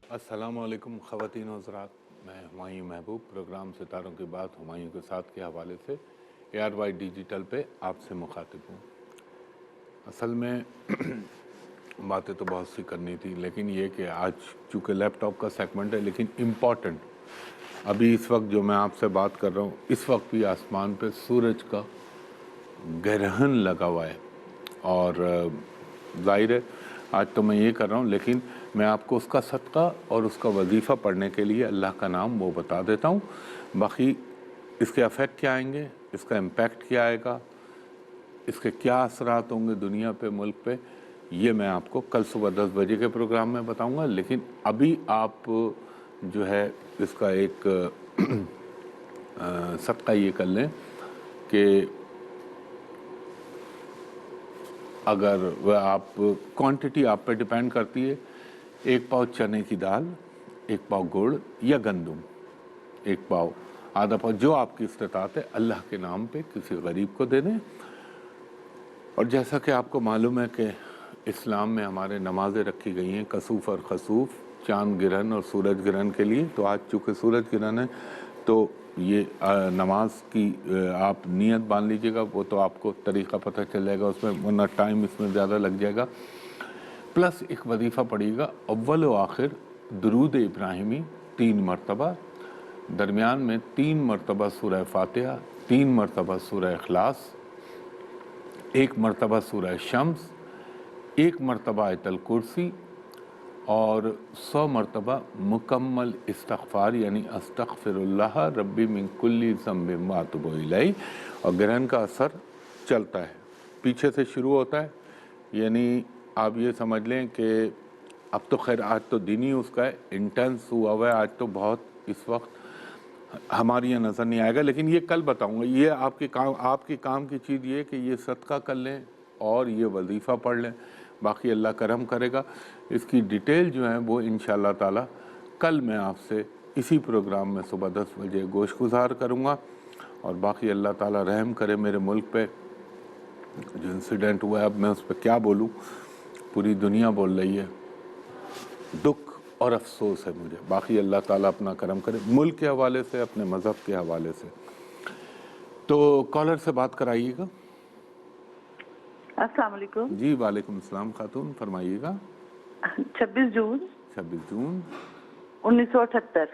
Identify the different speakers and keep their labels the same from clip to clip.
Speaker 1: अस्सलाम वालेकुम ख़वातीन और हज़रात, मैं हुमायूं महबूब प्रोग्राम सितारों की बात हुमायूं के साथ के हवाले से ARY डिजिटल पे आपसे मुखातिब हूँ। असल में बातें तो बहुत सी करनी थी, लेकिन ये कि आज चूँकि लैपटॉप का सेगमेंट है, लेकिन इम्पॉर्टेंट अभी इस वक्त जो मैं आपसे बात कर रहा हूँ, इस वक्त भी आसमान पे सूरज का ग्रहण लगा हुआ है। और ज़ाहिर है आज तो मैं ये कर रहा हूँ, लेकिन मैं आपको उसका सदका और उसका वजीफ़ा पढ़ने के लिए अल्लाह का नाम वो बता देता हूँ। बाकी इसके अफेक्ट क्या आएंगे, इसका इम्पैक्ट क्या आएगा, इसके क्या असरात होंगे दुनिया पे, मुल्क पे, ये मैं आपको कल सुबह 10 बजे के प्रोग्राम में बताऊँगा। लेकिन अभी आप जो है इसका एक सदका ये कर लें कि अगर वह आप क्वांटिटी आप पे डिपेंड करती है, 1 पाव चने की दाल, 1 पाव गुड़ या गंदम, 1 पाव, आधा पाव, जो आपकी इस्तिताअत है, अल्लाह के नाम पे किसी गरीब को दे दें। और जैसा कि आपको मालूम है कि इस्लाम में हमारे नमाज़ें रखी गई हैं कसूफ़ और खसूफ़, चाँद गिरहन और सूरज गिरहन के लिए। तो आज चूँकि सूरज गिरहन है तो ये नमाज की आप नियत बांध लीजिएगा, वो तो आपको तरीक़ा पता चल जाएगा उसमें, वरना टाइम इसमें ज़्यादा लग जाएगा। प्लस एक वजीफ़ा पढ़िएगा, अव्वल व आखिर दुरूद इब्राहिमी 3 मरतबा, दरमियान में 3 मरतबा सूरह फातिहा, 3 मरतबा सूरह इखलास, 1 मरतबा सूरह शम्स, 1 मरतबा आयतल कुर्सी और 100 मरतबा मुकम्मल इस्तग़फ़ार यानी अस्तग़फ़िरुल्लाह रब्बी मिन कुल्ली ज़ंबिन व अतूबु इलैह। और ग्रहण का असर चलता है, पीछे से शुरू होता है, यानी आप ये समझ लें कि अब तो खैर आज तो दिन ही उसका है, इंटेंस हुआ हुआ है आज तो बहुत, इस वक्त हमारी यहाँ नज़र नहीं आएगा, लेकिन ये कल बताऊँगा। ये आपकी काम की चीज़ ये कि ये सदका कर लें और ये वजीफ़ा पढ़ लें, बाकी अल्लाह करम करेगा। इसकी डिटेल जो है वो इंशाअल्लाह ताला कल मैं आपसे इसी प्रोग्राम में सुबह 10 बजे गोशगुजार करूँगा। और बाकी अल्लाह ताला रहम करे मेरे मुल्क पे, जो इंसिडेंट हुआ है अब मैं उस पर क्या बोलूँ, पूरी दुनिया बोल रही है, दुख और अफसोस है मुझे। बाकी अल्लाह ताला अपना करम करे मुल्क के हवाले से, अपने मज़हब के हवाले से। तो कॉलर से बात कराइएगा।
Speaker 2: अस्सलाम वालेकुम।
Speaker 1: जी वालेकुम अस्सलाम खातून, फरमाइएगा।
Speaker 2: 26 जून
Speaker 1: 26 जून
Speaker 2: 1978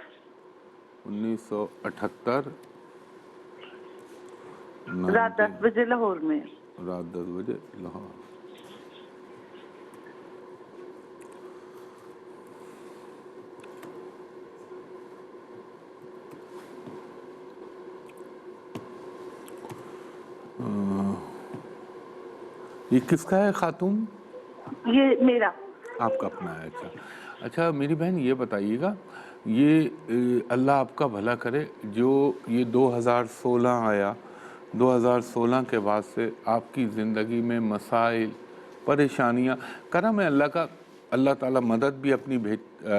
Speaker 1: 1978
Speaker 2: रात 10 बजे लाहौर में।
Speaker 1: रात 10 बजे लाहौर। ये किसका है खातून?
Speaker 2: ये मेरा।
Speaker 1: आपका अपना है? अच्छा अच्छा, मेरी बहन ये बताइएगा, ये अल्लाह आपका भला करे, जो ये 2016 आया, 2016 के बाद से आपकी ज़िंदगी में मसाइल, परेशानियाँ, करम है अल्लाह का, अल्लाह ताला मदद भी अपनी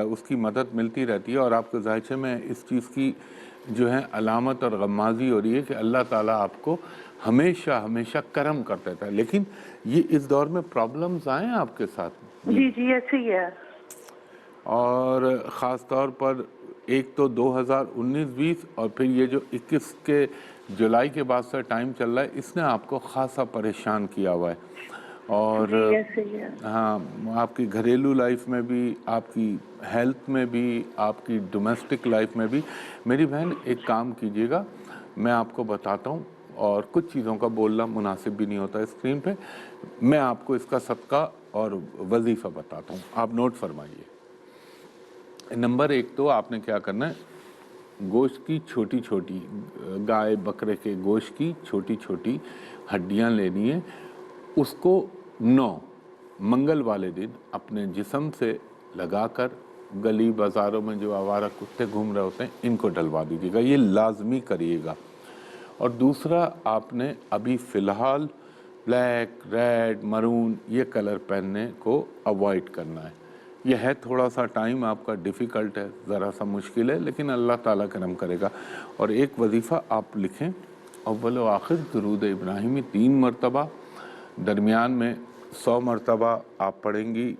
Speaker 1: उसकी मदद मिलती रहती है। और आपको ज़ाहिर में इस चीज़ की जो है अलामत और गम्माज़ी हो रही है कि अल्लाह ताला आपको हमेशा हमेशा करम करता रहता है। लेकिन ये इस दौर में प्रॉब्लम्स आए हैं आपके साथ?
Speaker 2: जी जी ऐसे ही है।
Speaker 1: और ख़ास तौर पर एक तो 2019-20 और फिर ये जो 21 के जुलाई के बाद से टाइम चल रहा है, इसने आपको ख़ासा परेशान किया हुआ है। और
Speaker 2: जी ऐसे ही है।
Speaker 1: हाँ, आपकी घरेलू लाइफ में भी, आपकी हेल्थ में भी, आपकी डोमेस्टिक लाइफ में भी। मेरी बहन एक काम कीजिएगा, मैं आपको बताता हूँ, और कुछ चीज़ों का बोलना मुनासिब भी नहीं होता स्क्रीन पे, मैं आपको इसका सदका और वजीफ़ा बताता हूँ, आप नोट फरमाइए। नंबर 1 तो आपने क्या करना है, गोश्त की छोटी छोटी, गाय बकरे के गोश्त की छोटी छोटी हड्डियाँ लेनी है, उसको 9 मंगल वाले दिन अपने जिस्म से लगाकर गली बाज़ारों में जो आवारा कुत्ते घूम रहे होते हैं इनको डलवा दीजिएगा, ये लाजमी करिएगा। और दूसरा, आपने अभी फ़िलहाल ब्लैक, रेड, मरून ये कलर पहनने को अवॉइड करना है। यह है थोड़ा सा टाइम आपका डिफ़िकल्ट है, ज़रा सा मुश्किल है, लेकिन अल्लाह ताला करम करेगा। और एक वजीफ़ा आप लिखें, अव्वल व आखिर दुरूद इब्राहिमी 3 मरतबा, दरमियान में 100 मरतबा आप पढ़ेंगी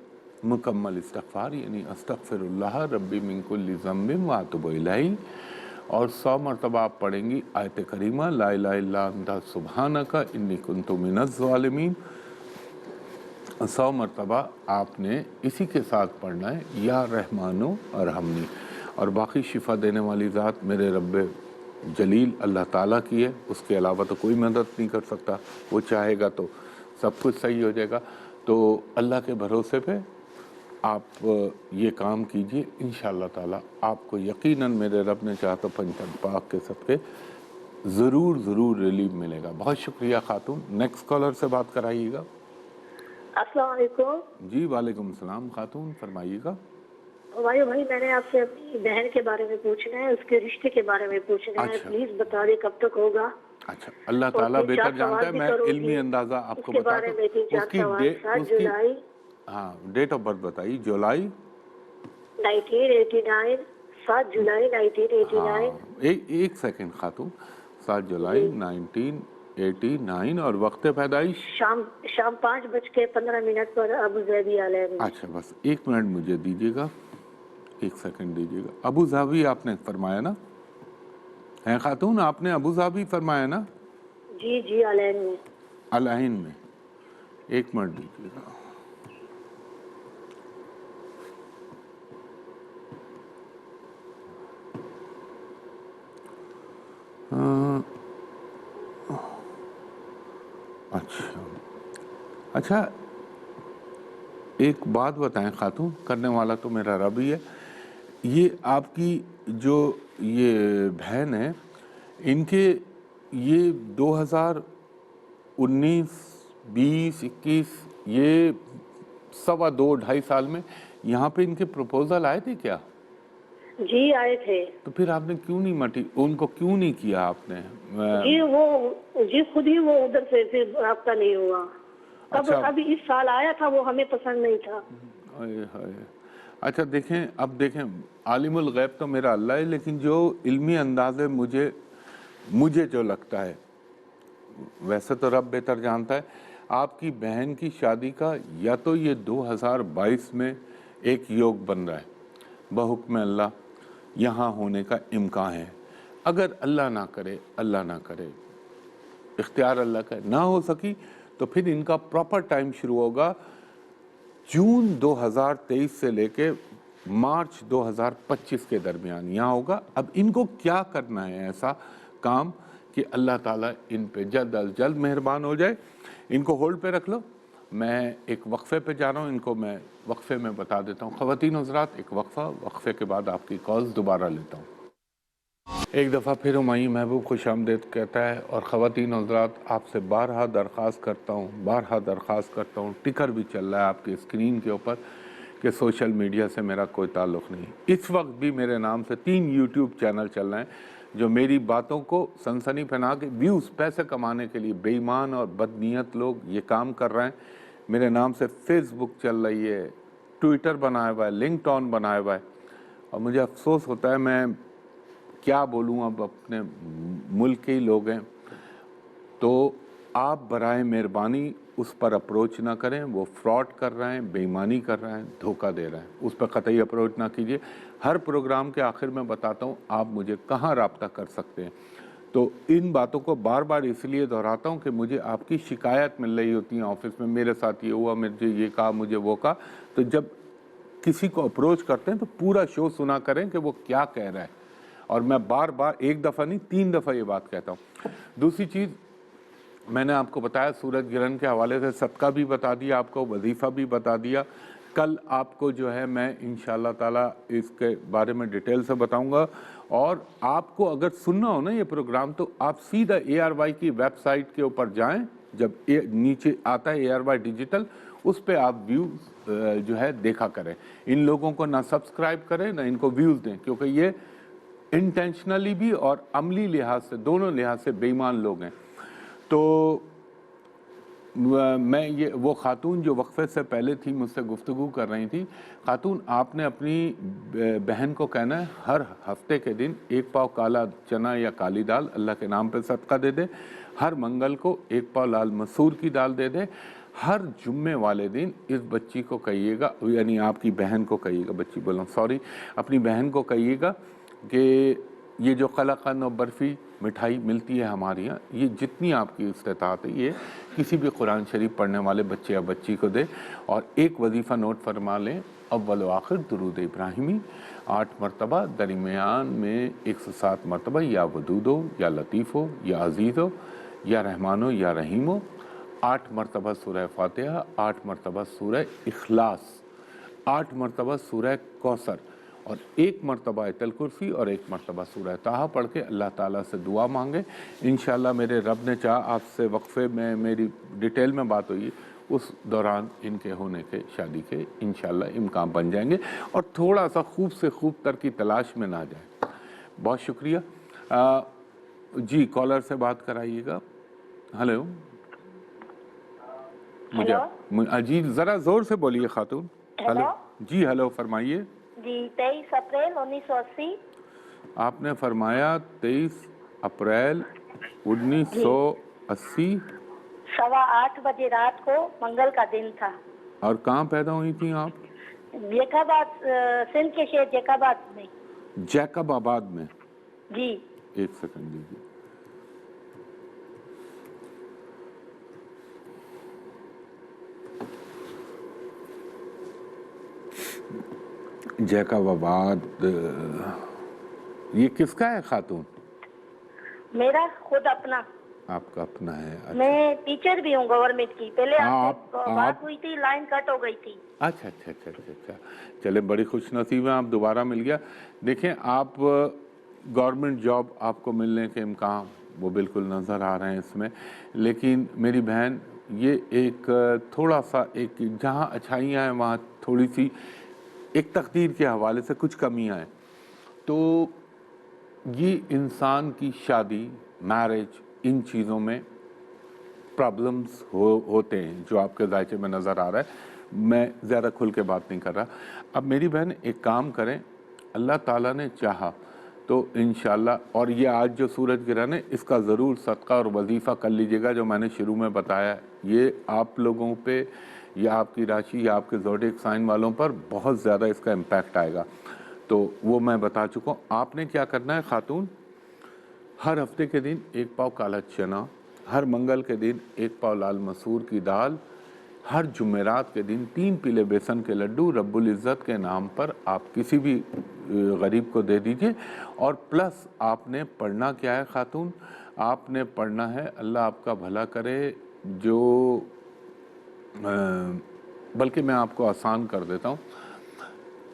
Speaker 1: मुकम्मल इस्तग़फ़ार यानी अस्तग़फ़िरुल्लाह रब्बी मिन कुल्लि ज़म्बिन व अतूबु इलैहि, और 100 मरतबा आप पढ़ेंगी आयत करीमा ला इलाहा इल्ला अंता सुब्हानका इन्नी कुन्तु मिनज़ ज़ालिमीन। 100 मरतबा आपने इसी के साथ पढ़ना है, या रहमानो अरहमनी। और बाकी शिफा देने वाली ज़ात मेरे रब्बे जलील अल्लाह ताला की है, उसके अलावा तो कोई मदद नहीं कर सकता। वो चाहेगा तो सब कुछ सही हो जाएगा। तो अल्लाह के भरोसे पे आप ये काम कीजिए, इंशाअल्लाह ताला आपको यकीनन मेरे रब ने चाहा तो पंचम पाक के सदक़े ज़रूर रिलीफ मिलेगा। बहुत शुक्रिया खातून। नेक्स्ट कॉलर से बात कराइएगा।
Speaker 3: अस्सलाम वालेकुम।
Speaker 1: जी वालेकुम सलाम खातून, फरमाइएगा।
Speaker 3: वायु भाई, मैंने आपसे अपनी बहन के बारे में पूछना है, उसके रिश्ते के बारे में पूछना है।
Speaker 1: अच्छा।
Speaker 3: प्लीज बता दे कब तक होगा।
Speaker 1: अच्छा, अल्लाह ताला
Speaker 3: और
Speaker 1: बेहतर
Speaker 3: तीन-चार
Speaker 1: जानता है,
Speaker 3: सवाल भी
Speaker 1: मैं
Speaker 3: करूंगी
Speaker 1: इल्मी अंदाज़ा आपको
Speaker 3: उसके
Speaker 1: बता
Speaker 3: बारे
Speaker 1: दूं।
Speaker 3: में। तीन-चार
Speaker 1: उसकी
Speaker 3: सवाल। 7 जुलाई
Speaker 1: हाँ, डेट ऑफ बर्थ बताइए। जुलाई
Speaker 3: 1989। 7 जुलाई 1989।
Speaker 1: हाँ, एक सेकंड खातून। 7 जुलाई 1989 और वक्त पैदाइश
Speaker 3: शाम 5:15 पर अबू धाबी अलैन।
Speaker 1: अच्छा, बस 1 मिनट मुझे दीजिएगा, 1 सेकंड दीजिएगा। अबू धाबी आपने फरमाया ना? है खातून, आपने अबू धाबी फरमाया ना?
Speaker 3: जी अलैन में।
Speaker 1: अलैन में 1 मिनट दीजिएगा। अच्छा, एक बात बताएं खातून, करने वाला तो मेरा रब ही है। ये आपकी जो ये बहन है, इनके ये 2019, 20, 21 ये 2.25 साल में यहाँ पे इनके प्रपोजल आए थे क्या?
Speaker 3: जी आए थे।
Speaker 1: तो फिर आपने क्यों नहीं उनको क्यों नहीं किया आपने?
Speaker 3: जी खुद ही वो उधर से फिर आपका नहीं हुआ।
Speaker 1: अच्छा।
Speaker 3: अभी इस साल आया था, वो हमें पसंद नहीं था।
Speaker 1: अच्छा देखें, अब देखें, आलिमुल गैब तो मेरा अल्लाह है, लेकिन जो इल्मी अंदाज़े मुझे जो लगता है, वैसे तो रब बेहतर जानता है, आपकी बहन की शादी का या तो ये 2022 में एक योग बन रहा है, बहुक्म अल्लाह यहाँ होने का इम्कान है। अगर अल्लाह ना करे, इख्तियार अल्लाह का ना हो सकी, तो फिर इनका प्रॉपर टाइम शुरू होगा जून 2023 से लेके मार्च 2025 के दरमियान यहाँ होगा। अब इनको क्या करना है ऐसा काम कि अल्लाह ताला इन पे जल्द अज जल्द मेहरबान हो जाए। इनको होल्ड पे रख लो, मैं एक वक्फे पे जा रहा हूँ, इनको मैं वक्फे में बता देता हूँ। ख़वातीन हज़रात, एक वक्फे के बाद आपकी कॉल्स दोबारा लेता हूँ। एक दफ़ा फिर हुमायूं महबूब खुशामदीद कहता है, और ख़वातीन हज़रात आपसे बारहा दरख्वास्त करता हूँ, टिकर भी चल रहा है आपकी स्क्रीन के ऊपर कि सोशल मीडिया से मेरा कोई ताल्लुक़ नहीं। इस वक्त भी मेरे नाम से 3 यूट्यूब चैनल चल रहे हैं जो मेरी बातों को सनसनी फैला के व्यूज़ पैसे कमाने के लिए बेईमान और बदनीयत लोग ये काम कर रहे हैं। मेरे नाम से फेसबुक चल रही है, ट्विटर बनाया हुआ है, लिंक्डइन बनाया हुआ है, और मुझे अफसोस होता है, मैं क्या बोलूँ, अब अपने मुल्क के ही लोग हैं, तो आप बराए मेहरबानी उस पर अप्रोच ना करें। वो फ्रॉड कर रहे हैं, बेईमानी कर रहे हैं, धोखा दे रहे हैं, उस पर कतई अप्रोच ना कीजिए। हर प्रोग्राम के आखिर में बताता हूँ आप मुझे कहाँ रब्ता कर सकते हैं। तो इन बातों को बार बार इसलिए दोहराता हूँ कि मुझे आपकी शिकायत मिल रही होती है ऑफिस में, मेरे साथ ये हुआ, मुझे ये कहा, मुझे वो कहा। तो जब किसी को अप्रोच करते हैं तो पूरा शो सुना करें कि वो क्या कह रहा है। और मैं बार बार, एक दफ़ा नहीं 3 दफ़ा ये बात कहता हूँ। दूसरी चीज़, मैंने आपको बताया सूरज ग्रहण के हवाले से सदका भी बता दिया, आपको वजीफ़ा भी बता दिया। कल आपको जो है मैं इंशाअल्लाह ताला इसके बारे में डिटेल से बताऊंगा। और आपको अगर सुनना हो ना ये प्रोग्राम, तो आप सीधा ARY की वेबसाइट के ऊपर जाएं, जब नीचे आता है ARY डिजिटल, उस पर आप व्यूज़ जो है देखा करें। इन लोगों को ना सब्सक्राइब करें ना इनको व्यूज़ दें, क्योंकि ये इंटेंशनली भी और अमली लिहाज से, दोनों लिहाज से बेईमान लोग हैं। तो मैं ये वो खातून जो वक्फे से पहले थी मुझसे गुफ्तगू कर रही थी, खातून आपने अपनी बहन को कहना है हर हफ्ते के दिन 1 पाव काला चना या काली दाल अल्लाह के नाम पे सदका दे दे, हर मंगल को 1 पाव लाल मसूर की दाल दे दे, ہر جمعے والے دن اس بچی کو کہیے گا، یعنی آپ کی بہن کو کہیے گا، بچی بولوں سوری، اپنی بہن کو کہیے گا کہ یہ جو قلاقند اور برفی مٹھائی ملتی ہے ہمارے یہاں، یہ جتنی آپ کی استطاعت ہے یہ کسی بھی قرآن شریف پڑھنے والے بچے یا بچی کو دے، اور ایک وظیفہ نوٹ فرما لیں، اول و آخر درود ابراہیمی 8 مرتبہ، درمیان میں 107 مرتبہ یا ودود ہو یا لطیف ہو یا عزیز ہو یا رحمان ہو یا رحیم ہو، 8 مرتبہ سورہ فاتحہ، 8 مرتبہ سورہ اخلاص، 8 مرتبہ سورہ کوثر، اور 1 مرتبہ آیت الکرسی اور 1 مرتبہ سورہ طٰہٰ پڑھ کے اللہ تعالیٰ سے دعا مانگے۔ انشاءاللہ میرے رب نے چاہا آپ سے وقفے میں میری ڈیٹیل میں بات ہوئی، اس دوران ان کے ہونے کے، شادی کے انشاءاللہ امکان بن جائیں گے، اور تھوڑا سا خوب سے خوب تر کی تلاش میں نہ جائیں۔ بہت شکریہ۔ جی کالر سے بات کرائیے گا۔ ہلو، جی ذرا زور سے بولیے خاتون۔
Speaker 3: ہلو
Speaker 1: جی ہلو، فرمائیے۔
Speaker 3: جی 23 اپریل 1980۔
Speaker 1: آپ نے فرمایا 23 اپریل 1980،
Speaker 3: 8:15 بجے رات کو منگل کا دن تھا۔
Speaker 1: اور کہاں پیدا ہوئی تھیں آپ؟
Speaker 3: جیکاباد، سندھ کے شہر جیکاباد میں۔
Speaker 1: جیکب آباد میں؟
Speaker 3: جی
Speaker 1: ایک سیکنڈ دیجیے۔ جیکب آباد، یہ کس کا ہے خاتون؟
Speaker 3: میرا خود اپنا۔
Speaker 1: آپ کا اپنا ہے؟
Speaker 3: میں ٹیچر بھی ہوں گورنمنٹ کی۔ پہلے آپ سے بات ہوئی تھی، لائن کٹ ہو گئی تھی۔
Speaker 1: اچھا اچھا اچھا اچھا اچھا، چلے بڑی خوش نصیب ہیں آپ، دوبارہ مل گیا۔ دیکھیں آپ گورنمنٹ جاب آپ کو ملنے کے امکان وہ بالکل نظر آ رہے ہیں اس میں، لیکن میری بہن یہ ایک تھوڑا سا ایک جہاں اچھائیاں ہیں وہاں تھوڑی سی ایک تقدیر کے حوالے سے کچھ کمیاں ہیں۔ تو یہ انسان کی شادی، میرج، ان چیزوں میں پرابلمز ہوتے ہیں جو آپ کے ذائقے میں نظر آ رہا ہے، میں زیادہ کھل کے بات نہیں کر رہا۔ اب میری بہن ایک کام کریں، اللہ تعالیٰ نے چاہا تو انشاءاللہ، اور یہ آج جو سورج گرہن ہے اس کا ضرور صدقہ اور وظیفہ کر لیجئے گا جو میں نے شروع میں بتایا، یہ آپ لوگوں پہ یا آپ کی راشی یا آپ کے زوڈیک سائن والوں پر بہت زیادہ اس کا امپیکٹ آئے گا، تو وہ میں بتا چکا ہوں۔ آپ نے کیا کرنا ہے خاتون، ہر ہفتے کے دن 1 پاؤ کالا چنا، ہر منگل کے دن 1 پاؤ لال مسور کی دال، ہر جمعرات کے دن 3 پیلے بیسن کے لڈو رب العزت کے نام پر آپ کسی بھی غریب کو دے دیجئے، اور پلس آپ نے پڑھنا کیا ہے خاتون، آپ نے پڑھنا ہے، اللہ آپ کا بھلا کرے، جو بلکہ میں آپ کو آسان کر دیتا ہوں،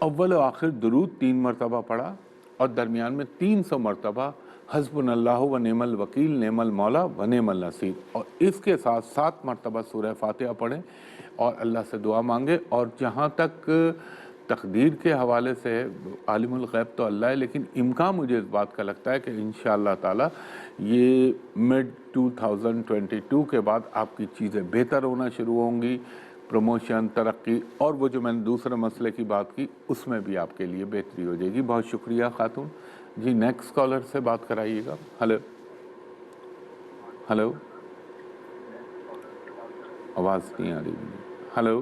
Speaker 1: اول و آخر درود 3 مرتبہ پڑھا، اور درمیان میں 300 مرتبہ حسبنا اللہ و نعم الوکیل نعم المولا و نعم النصیر، اور اس کے ساتھ 7 مرتبہ سورہ فاتحہ پڑھیں اور اللہ سے دعا مانگے۔ اور جہاں تک تقدیر کے حوالے سے عالم الغیب تو اللہ ہے، لیکن امکان مجھے اس بات کا لگتا ہے کہ انشاءاللہ تعالی یہ مڈ 2022 کے بعد آپ کی چیزیں بہتر ہونا شروع ہوں گی، پروموشن، ترقی، اور وہ جو میں نے دوسرے مسئلے کی بات کی اس میں بھی آپ کے لیے بہتری ہو جائے گی۔ بہت شکریہ خاتون جی۔ نیکسٹ کالر سے بات کرائیے گا۔ ہلو ہلو، آواز نہیں آ رہی مجھے۔ ہلو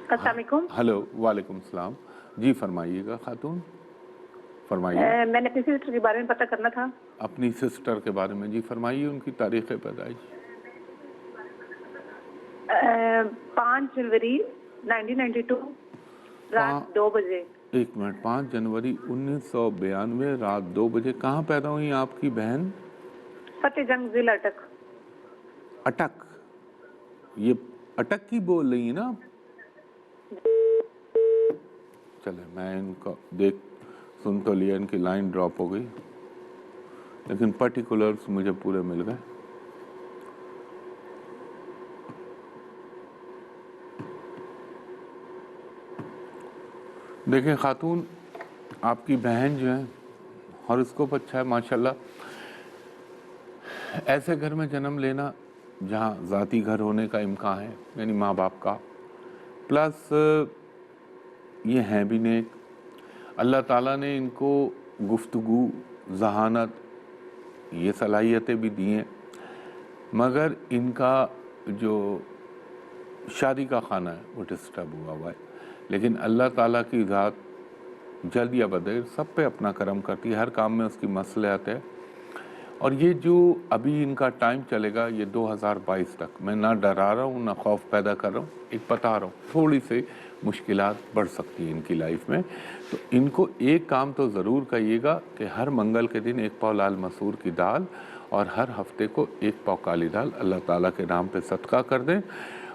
Speaker 2: السلام علیکم۔
Speaker 1: ہلو، وعلیکم السلام، جی فرمائیے گا خاتون، فرمائیے۔
Speaker 2: میں نے اپنی سسٹر کے بارے میں پتہ کرنا تھا۔
Speaker 1: اپنی سسٹر کے بارے میں، جی فرمائیے، ان کی تاریخ پیدائش۔
Speaker 2: 5 جنوری 1992 رات 2 بجے۔
Speaker 1: 1 منٹ، 5 جنوری 1992 رات 2 بجے۔ کہاں پیدا ہوئی آپ کی بہن؟
Speaker 2: فتح جنگ ضلع اٹک۔
Speaker 1: اٹک؟ یہ اٹک کی بول رہی ہیں نا آپ؟ چلے میں ان کو دیکھ سن تو لیا، ان کی لائن ڈراپ ہو گئی، لیکن پرٹیکولرز مجھے پورے مل گئے۔ دیکھیں خاتون، آپ کی بہن جو ہے ہاروسکوپ اچھا ہے ماشاءاللہ۔ ایسے گھر میں جنم لینا جہاں ذاتی گھر ہونے کا امکان ہے، یعنی ماں باپ کا، پلس یہ ہیں بھی نیک، اللہ تعالیٰ نے ان کو گفتگو، ذہانت، یہ صلاحیتیں بھی دی ہیں۔ मगर इनका जो शादी का खाना है वो डिस्टर्ब हुआ है, लेकिन अल्लाह ताला की ज़ात जल्द या बदेर सब पे अपना करम करती है, हर काम में उसकी मसलियत है। और ये जो अभी इनका टाइम चलेगा ये 2022 तक, मैं ना डरा रहा हूँ ना खौफ पैदा कर रहा हूँ, एक बता रहा हूँ थोड़ी सी मुश्किलात बढ़ सकती है इनकी लाइफ में। तो इनको एक काम तो ज़रूर करिएगा कि हर मंगल के दिन 1 पाव लाल मसूर की दाल और हर हफ्ते को 1 पाव काली दाल अल्लाह ताला के नाम पे सदका कर दें।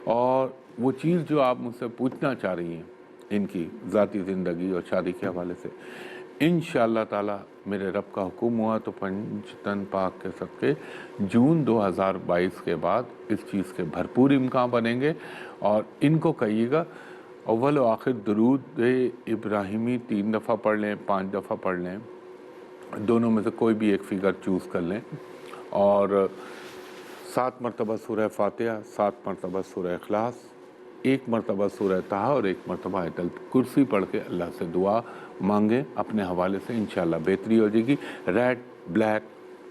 Speaker 1: और वो चीज़ जो आप मुझसे पूछना चाह रही हैं इनकी ज़ाती ज़िंदगी और शादी के हवाले से, इंशाअल्लाह ताला मेरे रब का हुक्म हुआ तो पंचतन पाक के सदके जून 2022 के बाद इस चीज़ के भरपूर इम्कान बनेंगे। और इनको कहिएगा अव्वल व आखिर दरूद इब्राहिमी 3 दफ़ा पढ़ लें, 5 दफ़ा पढ़ लें, दोनों में से कोई भी एक फिगर चूज़ कर लें। और 7 मरतबा सूरह फातिहा, 7 मरतबा सूरह इखलास, 1 मरतबा सूरह ताहा और 1 मरतबा आयतल कुर्सी पढ़ के अल्लाह से दुआ मांगें अपने हवाले से, इंशाअल्लाह बेहतरी हो जाएगी। रेड, ब्लैक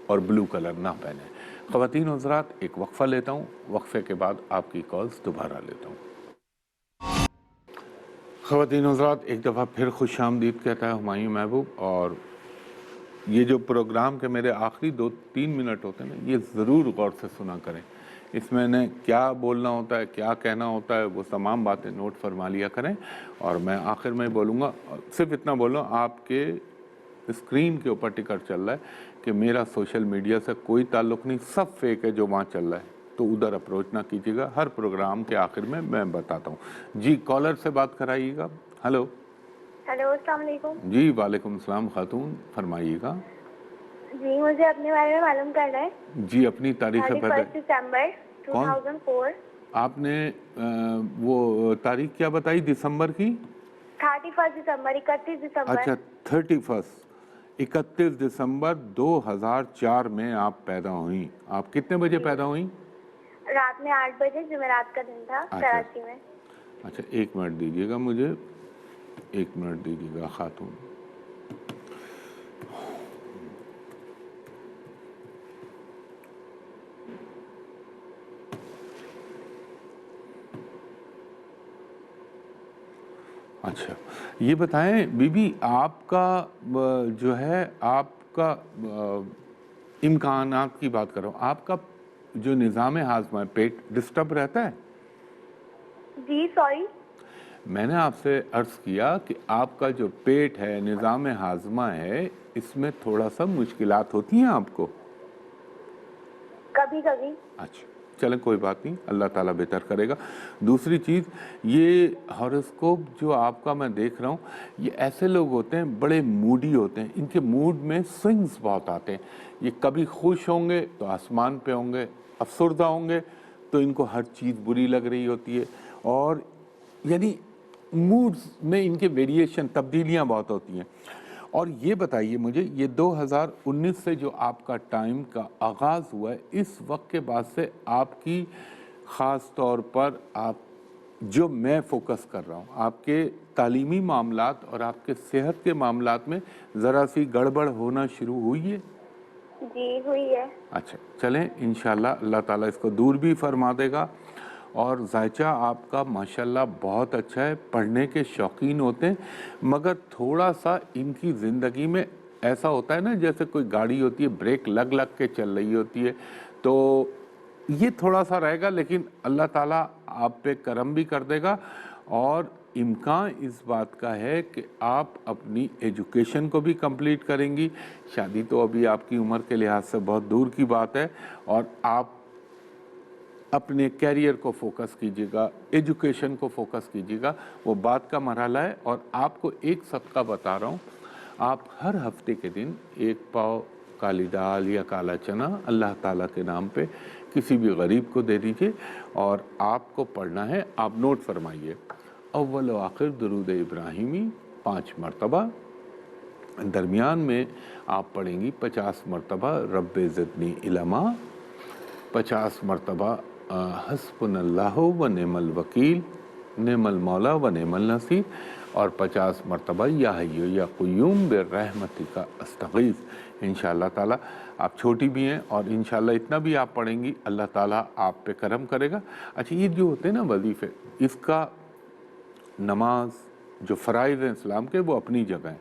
Speaker 1: और ब्लू कलर ना पहने। ख़वातीन और हज़रात, एक वक्फ़ा लेता हूँ, वक्फ़े के बाद आपकी कॉल्स दोबारा लेता हूँ। ख़वातीन और हज़रात, एक दफ़ा फिर खुशामदीद कहता है हुमायूं महबूब। और ये जो प्रोग्राम के मेरे आखिरी 2-3 मिनट होते हैं ना, ये ज़रूर गौर से सुना करें। इसमें ने क्या बोलना होता है, क्या कहना होता है, वो तमाम बातें नोट फरमा लिया करें। और मैं आखिर में बोलूँगा, सिर्फ इतना बोल रहा हूँ, आपके स्क्रीन के ऊपर टिकट चल रहा है कि मेरा सोशल मीडिया से कोई ताल्लुक़ नहीं, सब फेक है जो वहाँ चल रहा है, तो उधर अप्रोच ना कीजिएगा। हर प्रोग्राम के आखिर में मैं बताता हूँ। जी, कॉलर से बात कराइएगा। हेलो।
Speaker 3: हेलो, अस्सलाम वालेकुम।
Speaker 1: जी वालेकुम सलाम खातून, फरमाइएगा।
Speaker 3: जी, मुझे अपने बारे में मालूम करना है।
Speaker 1: जी, अपनी तारीख़
Speaker 3: 31 दिसंबर 2004।
Speaker 1: आपने वो तारीख क्या बताई दिसंबर की?
Speaker 3: 31 दिसंबर, 31 दिसंबर।
Speaker 1: अच्छा, 31 दिसंबर 2004 में आप पैदा हुई। आप कितने बजे पैदा हुई?
Speaker 3: रात में 8 बजे, जुमेरात का दिन था, कराची में।
Speaker 1: अच्छा, 1 मिनट दीजिएगा मुझे, 1 मिनट दीजिएगा खातून। अच्छा, ये बताएं बीबी, आपका जो है आपका इम्कानात की बात कर रहा हूँ, आपका जो निज़ाम हाज़मा है, पेट डिस्टर्ब रहता है?
Speaker 3: जी सॉरी,
Speaker 1: मैंने आपसे अर्ज़ किया कि आपका जो पेट है, निज़ाम हाज़मा है, इसमें थोड़ा सा मुश्किलात होती हैं आपको?
Speaker 3: कभी कभी।
Speaker 1: अच्छा, चलें कोई बात नहीं, अल्लाह ताला बेहतर करेगा। दूसरी चीज़, ये हॉरोस्कोप जो आपका मैं देख रहा हूँ, ये ऐसे लोग होते हैं बड़े मूडी होते हैं, इनके मूड में स्विंग्स बहुत आते हैं। ये कभी खुश होंगे तो आसमान पे होंगे, अफसरदा होंगे तो इनको हर चीज़ बुरी लग रही होती है। और यानी मूड्स में इनके वेरिएशन, तब्दीलियाँ बहुत होती हैं। और ये बताइए मुझे, ये 2019 से जो आपका टाइम का आगाज़ हुआ है, इस वक्त के बाद से आपकी ख़ास तौर पर आप जो मैं फ़ोकस कर रहा हूँ, आपके तालीमी मामलात और आपके सेहत के मामलात में ज़रा सी गड़बड़ होना शुरू हुई है?
Speaker 3: जी हुई है।
Speaker 1: अच्छा, चलें इंशाअल्लाह अल्लाह ताला इसको दूर भी फरमा देगा। और जायचा आपका माशाल्लाह बहुत अच्छा है, पढ़ने के शौकीन होते हैं, मगर थोड़ा सा इनकी ज़िंदगी में ऐसा होता है ना, जैसे कोई गाड़ी होती है ब्रेक लग लग के चल रही होती है, तो ये थोड़ा सा रहेगा, लेकिन अल्लाह ताला आप पे करम भी कर देगा। और इम्कान इस बात का है कि आप अपनी एजुकेशन को भी कंप्लीट करेंगी। शादी तो अभी आपकी उम्र के लिहाज से बहुत दूर की बात है, और आप अपने कैरियर को फोकस कीजिएगा, एजुकेशन को फोकस कीजिएगा, वो बात का मरहला है। और आपको एक सदका बता रहा हूँ, आप हर हफ्ते के दिन 1 पाव काली दाल या काला चना अल्लाह ताला के नाम पे किसी भी गरीब को दे दीजिए। और आपको पढ़ना है, आप नोट फरमाइए, अव्वल व आखिर दरूद इब्राहिमी 5 मरतबा, दरमियान में आप पढ़ेंगी 50 मरतबा रब्बे ज़िदनी इल्मा, 50 मरतबा हस्बुनल्लाहु व निअमल वकील, निअमल मौला व निअमल नसीर, اور 50 مرتبہ یا حی یا قیوم برحمتک استغیث. انشاءاللہ تعالیٰ آپ چھوٹی بھی ہیں اور انشاءاللہ اتنا بھی آپ پڑھیں گی اللہ تعالیٰ آپ پہ کرم کرے گا. اچھا یہ جو ہوتے ہیں نا وظیفے، اس کا نماز جو فرائض ہیں اسلام کے وہ اپنی جگہ ہیں،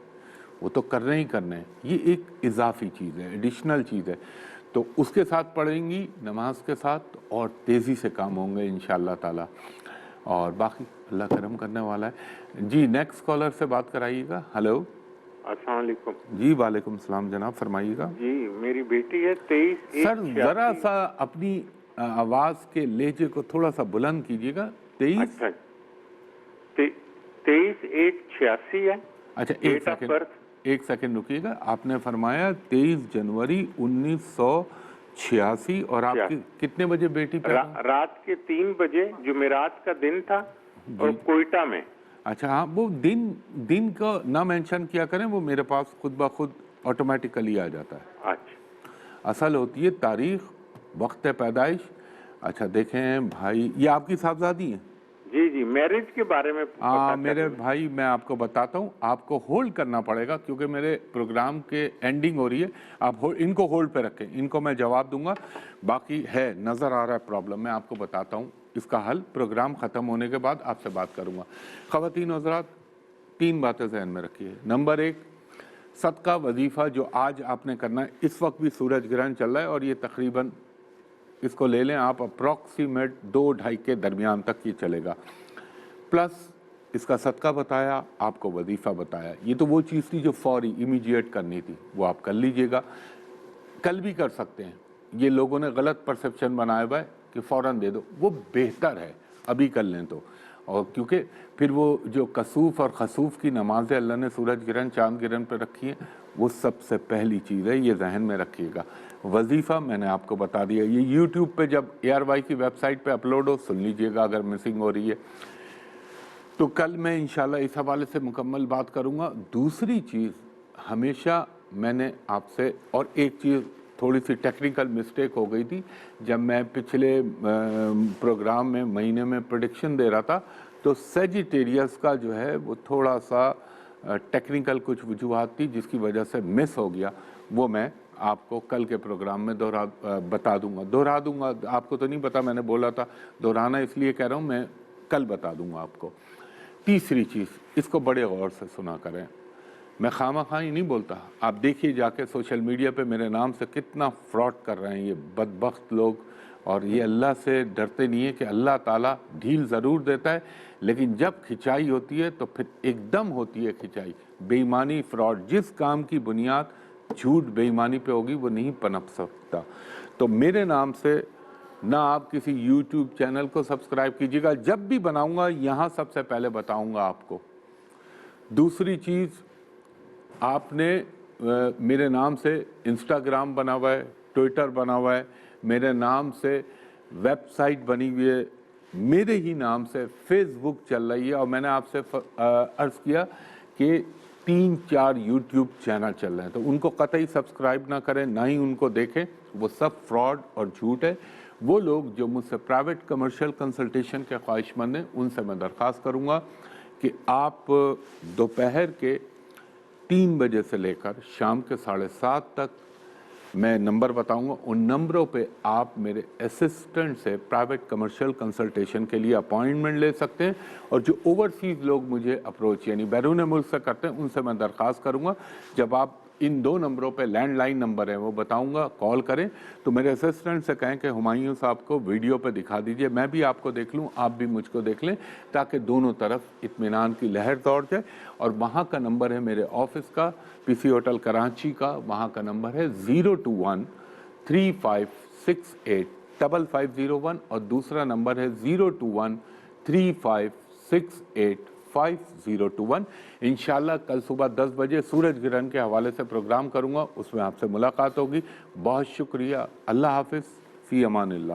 Speaker 1: وہ تو کرنے ہی کرنے ہیں. یہ ایک اضافی چیز ہے، ایڈیشنل چیز ہے، تو اس کے ساتھ پڑھیں گی نماز کے ساتھ اور تیزی سے کام ہوں گے انشاءاللہ تعالیٰ. اور باقی اللہ کرم کرنے والا ہے. جی نیکسٹ کالر سے بات کرائیے گا. ہلو
Speaker 4: السلام علیکم.
Speaker 1: جی وعلیکم السلام جناب، فرمائیے گا.
Speaker 4: جی میری بیٹی ہے 23
Speaker 1: سر ذرا سا اپنی آواز کے لہجے کو تھوڑا سا بلند کیجیے گا. 23
Speaker 4: اچھا 23/1/86 ہے.
Speaker 1: اچھا ایک سیکنڈ رکیے گا. آپ نے فرمایا 23 جنوری 1986 اور آپ کی کتنے بجے بیٹی پیدا؟
Speaker 4: رات کے 3 بجے جمعرات کا دن تھا اور کوئٹہ میں.
Speaker 1: اچھا ہاں وہ دن کا نہ مینشن کیا کریں، وہ میرے پاس خود بخود آٹومیٹیکلی آ جاتا ہے.
Speaker 4: اچھا
Speaker 1: اصل ہوتی ہے تاریخ، وقت پیدائش. اچھا دیکھیں بھائی، یہ آپ کی صاحبزادی ہیں؟
Speaker 4: جی جی میرج کے بارے میں
Speaker 1: میرے بھائی میں آپ کو بتاتا ہوں، آپ کو ہولڈ کرنا پڑے گا کیونکہ میرے پروگرام کے اینڈنگ ہو رہی ہے. آپ ان کو ہولڈ پہ رکھیں، ان کو میں جواب دوں گا. باقی ہے نظر آ رہا ہے پرابلم، میں آپ کو بتاتا ہوں اس کا حل پروگرام ختم ہونے کے بعد آپ سے بات کروں گا. خواتین حضرات 3 باتیں ذہن میں رکھیے. نمبر 1 صدقہ وظیفہ جو آج آپ نے کرنا ہے. اس وقت بھی سورج گرہن چل رہا ہے اور یہ تقریباً اس کو لے لیں آپ اپروکسیمیٹ 2-2.5 کے درمیان تک یہ چلے گا. پلس اس کا صدقہ بتایا، آپ کو وظیفہ بتایا. یہ تو وہ چیز تھی جو فوری امیڈیٹ کرنی تھی، وہ آپ کر لیجئے گا. کل بھی کر سکتے ہیں. یہ لوگوں نے غلط پرسیپشن بنایا ہوا ہے کہ فوراً دے دو، وہ بہتر ہے ابھی کر لیں تو. اور کیونکہ پھر وہ جو کسوف اور خسوف کی نمازیں اللہ نے سورج گرہن چاند گرہن پہ رکھی ہیں، وہ سب سے پہلی چیز ہے، یہ ذہن میں رکھیے گا. وظیفہ میں نے آپ کو بتا دیا، یہ یوٹیوب پہ جب ARY کی ویب سائٹ پہ اپلوڈ ہو سن لیجئے گا اگر مسنگ ہو رہی ہے. تو کل میں انشاءاللہ اس حوالے سے مکمل بات کروں گا. دوسری چیز ہمیشہ میں نے آپ سے، اور ایک چیز تھوڑی سی ٹیکنیکل مسٹیک ہو گئی تھی جب میں پچھلے پروگرام میں مہینے میں پریڈکشن دے رہا تھا، تو سیجیٹیریس کا جو ہے وہ تھوڑا سا ٹیکنیکل کچھ وجوہات تھی جس کی وجہ سے مس ہو گیا. وہ میں آپ کو کل کے پروگرام میں بتا دوں گا. آپ کو تو نہیں پتا، میں نے بولا تھا دہرانا اس لیے کہہ رہا ہوں، میں کل بتا دوں گا آپ کو. تیسری چیز، اس کو بڑے غور سے سنا کریں. میں خواہ ہی نہیں بولتا، آپ دیکھیے جا کے سوشل میڈیا پہ میرے نام سے کتنا فراڈ کر رہے ہیں یہ بدبخت لوگ. اور یہ اللہ سے ڈرتے نہیں ہے کہ اللہ تعالیٰ ڈھیل ضرور دیتا ہے، لیکن جب کھچائی ہوتی ہے تو پھر ایک دم ہوتی ہے کھچائی. بے ایمانی، فراڈ، جس کام کی بنیاد جھوٹ بے ایمانی پہ ہوگی وہ نہیں پنپ سکتا. تو میرے نام سے نہ آپ کسی یوٹیوب چینل کو سبسکرائب کیجیے گا. جب بھی بناؤں گا یہاں سب سے پہلے بتاؤں گا آپ کو. دوسری چیز، آپ نے میرے نام سے انسٹاگرام بنا ہوا ہے، ٹویٹر بنا ہوا ہے، میرے نام سے ویب سائٹ بنی ہوئی ہے، میرے ہی نام سے فیس بک چل رہی ہے، اور میں نے آپ سے عرض کیا کہ 3-4 یوٹیوب چینل چل رہے ہیں، تو ان کو قطعی سبسکرائب نہ کریں، نہ ہی ان کو دیکھیں. وہ سب فراڈ اور جھوٹ ہے. وہ لوگ جو مجھ سے پرائیویٹ کمرشل کنسلٹیشن کے خواہش مند ہیں، ان سے میں درخواست کروں گا کہ آپ دوپہر کے 3 بجے سے لے کر شام کے 7:30 تک میں نمبر بتاؤں گا، ان نمبروں پہ آپ میرے اسسٹنٹ سے پرائیویٹ کمرشل کنسلٹیشن کے لیے اپوائنٹمنٹ لے سکتے ہیں. اور جو اوورسیز لوگ مجھے اپروچ یعنی بیرون ملک سے کرتے ہیں، ان سے میں درخواست کروں گا جب آپ ان 2 نمبروں پہ لینڈ لائن نمبر ہیں وہ بتاؤں گا، کال کریں تو میرے اسسٹنٹ سے کہیں کہ ہمایوں صاحب کو ویڈیو پہ دکھا دیجئے، میں بھی آپ کو دیکھ لوں، آپ بھی مجھ کو دیکھ لیں، تاکہ دونوں طرف اطمینان کی لہر دوڑ جائے. اور وہاں کا نمبر ہے میرے آفس کا، پی سی ہوٹل کراچی کا، وہاں کا نمبر ہے 021-3568-5501 اور دوسرا نمبر ہے 021-3568-5021. انشاءاللہ کل صبح 10 بجے سورج گرہن کے حوالے سے پروگرام کروں گا، اس میں آپ سے ملاقات ہوگی. بہت شکریہ. اللہ حافظ. فی امان اللہ.